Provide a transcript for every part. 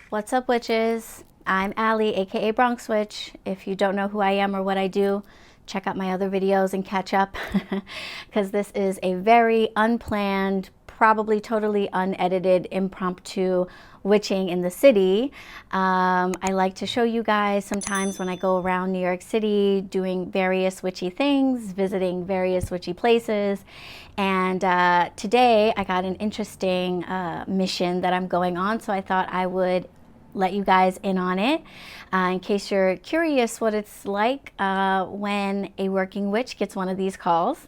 What's up, witches? I'm Allie, aka BronxWitch. If you don't know who I am or what I do, check out my other videos and catch up because this is a very unplanned, probably totally unedited, impromptu witching in the city. I like to show you guys sometimes when I go around New York City doing various witchy things, visiting various witchy places. And today I got an interesting mission that I'm going on, so I thought I would let you guys in on it in case you're curious what it's like when a working witch gets one of these calls.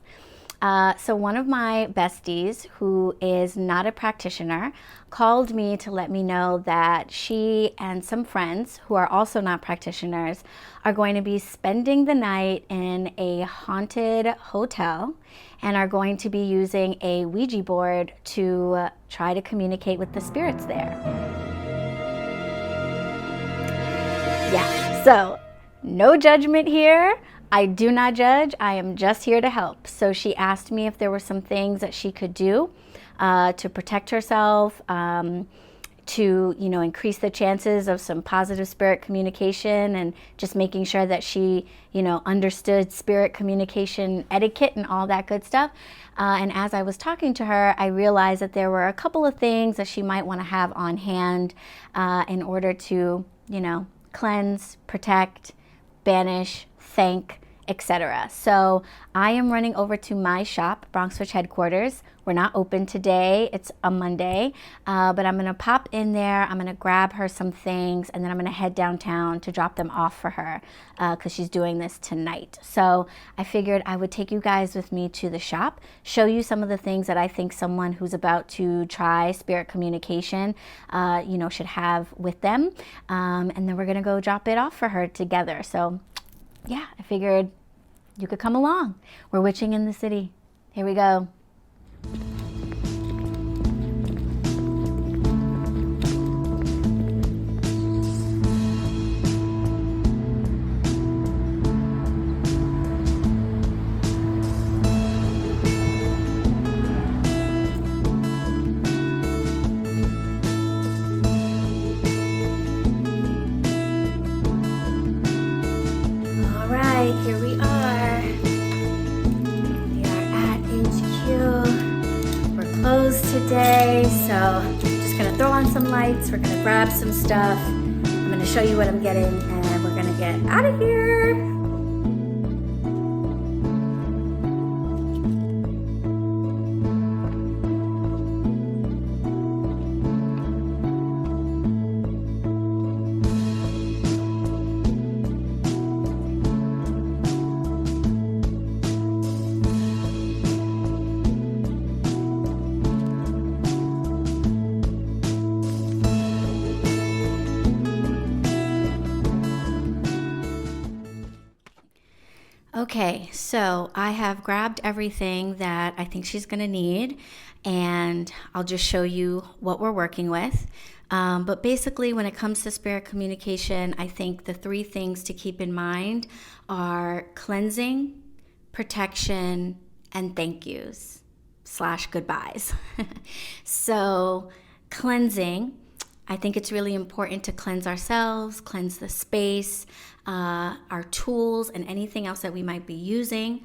So one of my besties, who is not a practitioner, called me to let me know that she and some friends who are also not practitioners are going to be spending the night in a haunted hotel and are going to be using a Ouija board to try to communicate with the spirits there. Yeah, so no judgment here. I do not judge. I am just here to help. So she asked me if there were some things that she could do to protect herself, to, increase the chances of some positive spirit communication, and just making sure that she, understood spirit communication etiquette and all that good stuff. And as I was talking to her, I realized that there were a couple of things that she might want to have on hand in order to, cleanse, protect, banish, thank, etc. So I am running over to my shop, BronxWitch HeadQuarters. We're not open today. It's a Monday, but I'm going to pop in there. I'm going to grab her some things, and then I'm going to head downtown to drop them off for her because she's doing this tonight. So I figured I would take you guys with me to the shop, show you some of the things that I think someone who's about to try spirit communication, should have with them. And then we're going to go drop it off for her together. So yeah, I figured you could come along. We're witching in the city. Here we go. Here we are. We are at HQ. We're closed today, so I'm just gonna throw on some lights. We're gonna grab some stuff. I'm gonna show you what I'm getting, and we're gonna get out of here. Okay, so I have grabbed everything that I think she's going to need, and I'll just show you what we're working with. But basically, when it comes to spirit communication, I think the three things to keep in mind are cleansing, protection, and thank yous / goodbyes. So cleansing, I think it's really important to cleanse ourselves, cleanse the space, our tools, and anything else that we might be using,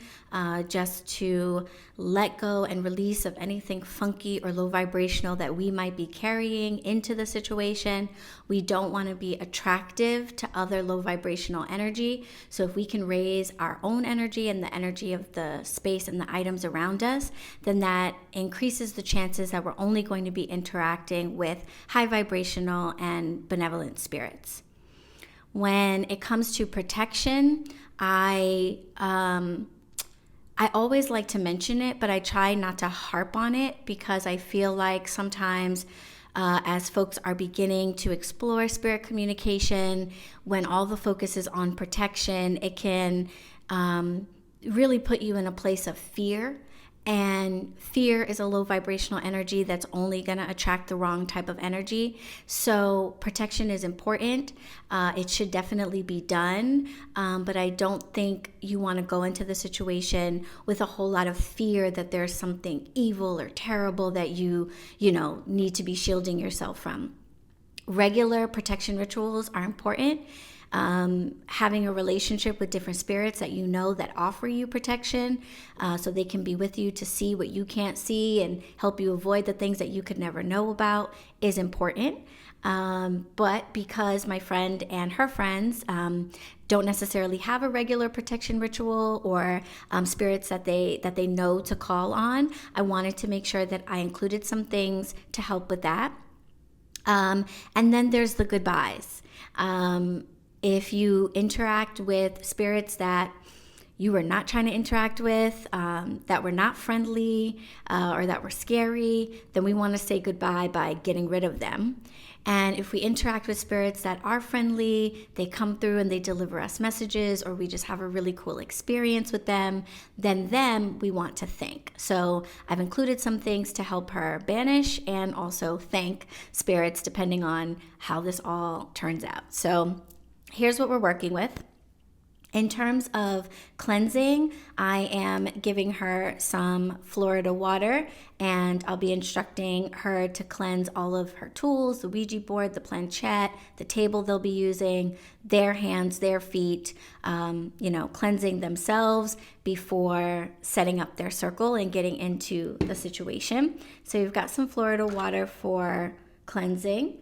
just to let go and release of anything funky or low vibrational that we might be carrying into the situation. We don't want to be attractive to other low vibrational energy. So if we can raise our own energy and the energy of the space and the items around us, then that increases the chances that we're only going to be interacting with high vibrational and benevolent spirits. When it comes to protection, I always like to mention it, but I try not to harp on it because I feel like sometimes as folks are beginning to explore spirit communication, when all the focus is on protection, it can really put you in a place of fear. And fear is a low vibrational energy that's only going to attract the wrong type of energy. So protection is important. It should definitely be done. But I don't think you want to go into the situation with a whole lot of fear that there's something evil or terrible that you need to be shielding yourself from. Regular protection rituals are important. Having a relationship with different spirits that you know that offer you protection, so they can be with you to see what you can't see and help you avoid the things that you could never know about, is important. But because my friend and her friends don't necessarily have a regular protection ritual or spirits that they know to call on, I wanted to make sure that I included some things to help with that. And then there's the goodbyes. If you interact with spirits that you were not trying to interact with, that were not friendly, or that were scary, then we want to say goodbye by getting rid of them. And if we interact with spirits that are friendly, they come through and they deliver us messages, or we just have a really cool experience with them, then them we want to thank. So I've included some things to help her banish and also thank spirits depending on how this all turns out. So here's what we're working with. In terms of cleansing, I am giving her some Florida water, and I'll be instructing her to cleanse all of her tools, the Ouija board, the planchette, the table they'll be using, their hands, their feet, cleansing themselves before setting up their circle and getting into the situation. So you've got some Florida water for cleansing.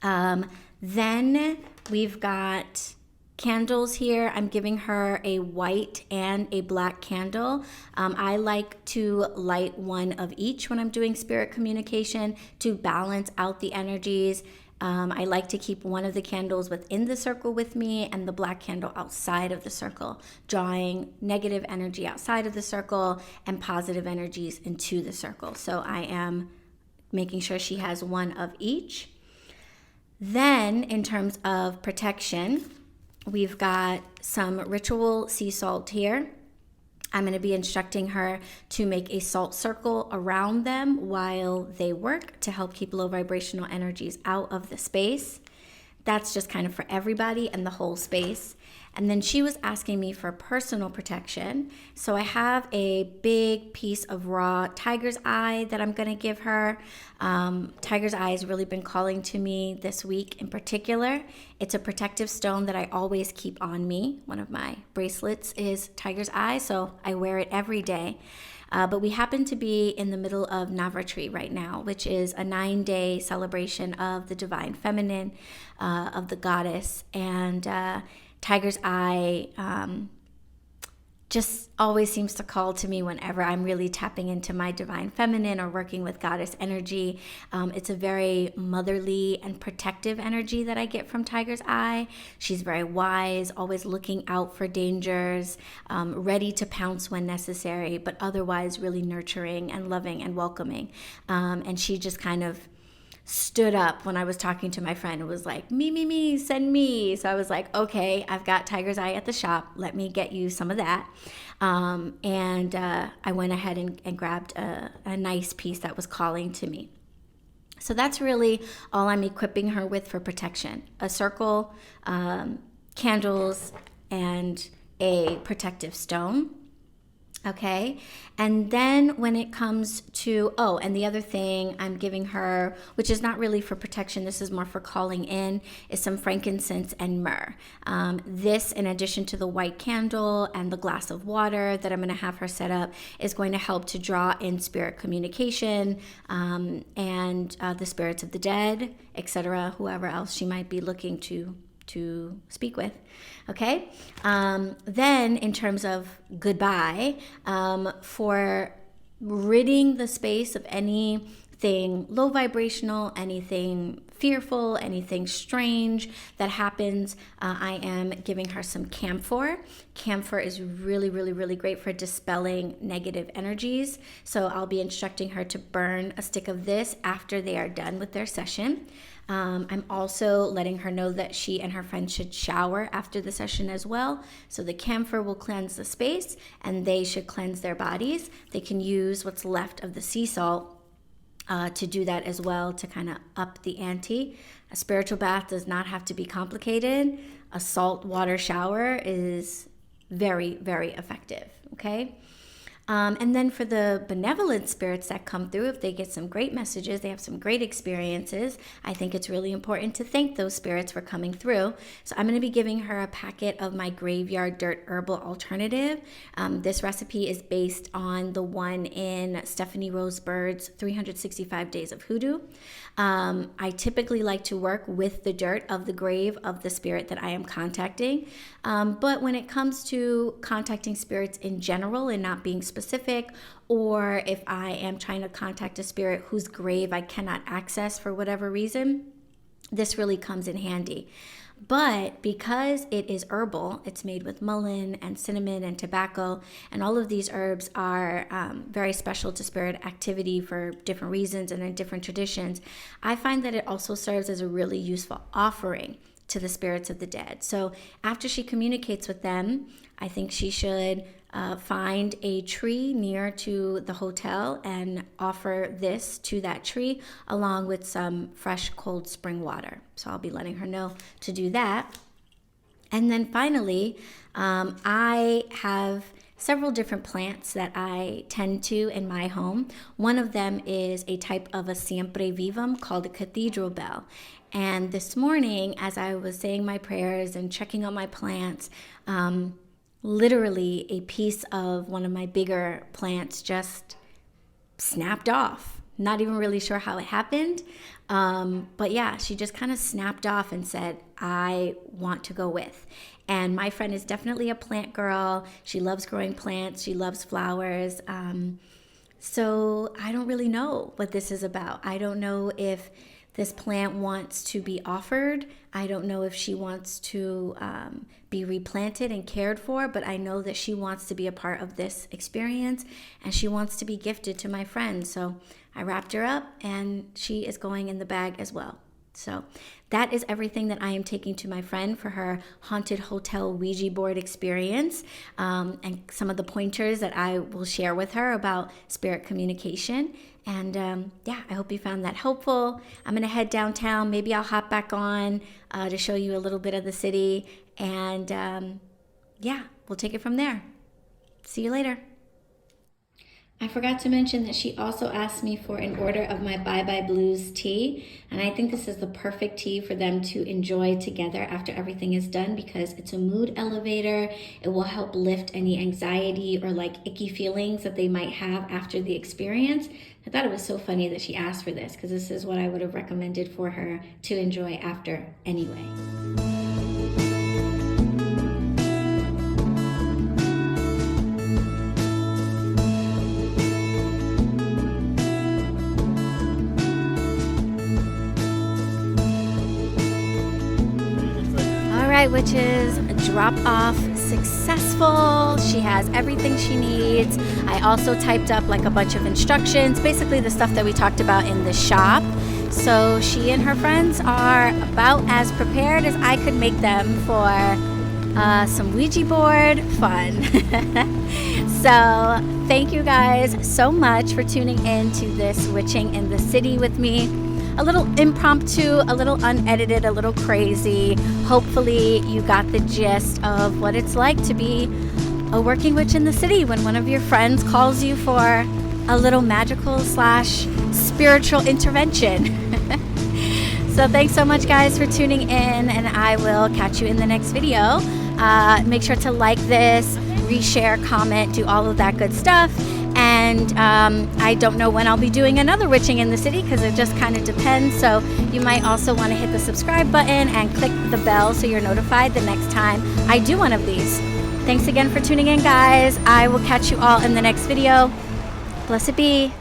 Then we've got candles here. I'm giving her a white and a black candle. I like to light one of each when I'm doing spirit communication to balance out the energies. I like to keep one of the candles within the circle with me and the black candle outside of the circle, drawing negative energy outside of the circle and positive energies into the circle. So I am making sure she has one of each. Then in terms of protection, we've got some ritual sea salt here. I'm going to be instructing her to make a salt circle around them while they work to help keep low vibrational energies out of the space. That's just kind of for everybody and the whole space. And then she was asking me for personal protection. So I have a big piece of raw tiger's eye that I'm going to give her. Tiger's eye has really been calling to me this week in particular. It's a protective stone that I always keep on me. One of my bracelets is tiger's eye, so I wear it every day. But we happen to be in the middle of Navratri right now, which is a 9-day celebration of the divine feminine, of the goddess. And tiger's eye just always seems to call to me whenever I'm really tapping into my divine feminine or working with goddess energy. It's a very motherly and protective energy that I get from tiger's eye. She's very wise, always looking out for dangers, ready to pounce when necessary, but otherwise really nurturing and loving and welcoming. And she just kind of stood up when I was talking to my friend and was like, me, send me. So I was like, okay, I've got tiger's eye at the shop. Let me get you some of that. And I went ahead and grabbed a nice piece that was calling to me. So that's really all I'm equipping her with for protection: a circle, candles, and a protective stone. Okay, and then when it comes to, and the other thing I'm giving her, which is not really for protection, this is more for calling in, is some frankincense and myrrh. This, in addition to the white candle and the glass of water that I'm going to have her set up, is going to help to draw in spirit communication, and the spirits of the dead, etc., whoever else she might be looking to speak with. Okay. Then in terms of goodbye, for ridding the space of anything low vibrational, anything fearful, anything strange that happens, I am giving her some camphor. Camphor is really, really, really great for dispelling negative energies. So I'll be instructing her to burn a stick of this after they are done with their session. I'm also letting her know that she and her friends should shower after the session as well. So the camphor will cleanse the space and they should cleanse their bodies. They can use what's left of the sea salt to do that as well, to kind of up the ante. A spiritual bath does not have to be complicated. A salt water shower is very, very effective. Okay. And then for the benevolent spirits that come through, if they get some great messages, they have some great experiences, I think it's really important to thank those spirits for coming through. So I'm going to be giving her a packet of my graveyard dirt herbal alternative. This recipe is based on the one in Stephanie Rose Bird's 365 Days of Hoodoo. I typically like to work with the dirt of the grave of the spirit that I am contacting. But when it comes to contacting spirits in general and not being specific, or if I am trying to contact a spirit whose grave I cannot access for whatever reason, this really comes in handy. But because it is herbal, it's made with mullein and cinnamon and tobacco, and all of these herbs are very special to spirit activity for different reasons and in different traditions, I find that it also serves as a really useful offering to the spirits of the dead. So after she communicates with them, I think she should find a tree near to the hotel and offer this to that tree along with some fresh cold spring water. So I'll be letting her know to do that. And then finally, I have several different plants that I tend to in my home. One of them is a type of a siempre vivum called a cathedral bell. And this morning, as I was saying my prayers and checking on my plants, literally a piece of one of my bigger plants just snapped off. Not even really sure how it happened. But yeah, she just kind of snapped off and said, I want to go with. And my friend is definitely a plant girl. She loves growing plants. She loves flowers. So I don't really know what this is about. I don't know if this plant wants to be offered. I don't know if she wants to be replanted and cared for, but I know that she wants to be a part of this experience and she wants to be gifted to my friend. So I wrapped her up and she is going in the bag as well. So that is everything that I am taking to my friend for her haunted hotel Ouija board experience, and some of the pointers that I will share with her about spirit communication. And yeah, I hope you found that helpful. I'm going to head downtown. Maybe I'll hop back on to show you a little bit of the city. And yeah, we'll take it from there. See you later. I forgot to mention that she also asked me for an order of my Bye Bye Blues tea. And I think this is the perfect tea for them to enjoy together after everything is done, because it's a mood elevator. It will help lift any anxiety or like icky feelings that they might have after the experience. I thought it was so funny that she asked for this, because this is what I would have recommended for her to enjoy after anyway. Witches, drop off successful. She has everything she needs. I also typed up like a bunch of instructions, basically the stuff that we talked about in the shop. So she and her friends are about as prepared as I could make them for some Ouija board fun. So thank you guys so much for tuning in to this Witching in the City with me. A little impromptu, a little unedited, a little crazy. Hopefully you got the gist of what it's like to be a working witch in the city when one of your friends calls you for a little magical / spiritual intervention. So thanks so much guys for tuning in, and I will catch you in the next video. Make sure to like this, reshare, comment, do all of that good stuff. And I don't know when I'll be doing another Witching in the City, because it just kind of depends. So you might also want to hit the subscribe button and click the bell so you're notified the next time I do one of these. Thanks again for tuning in, guys. I will catch you all in the next video. Blessed be.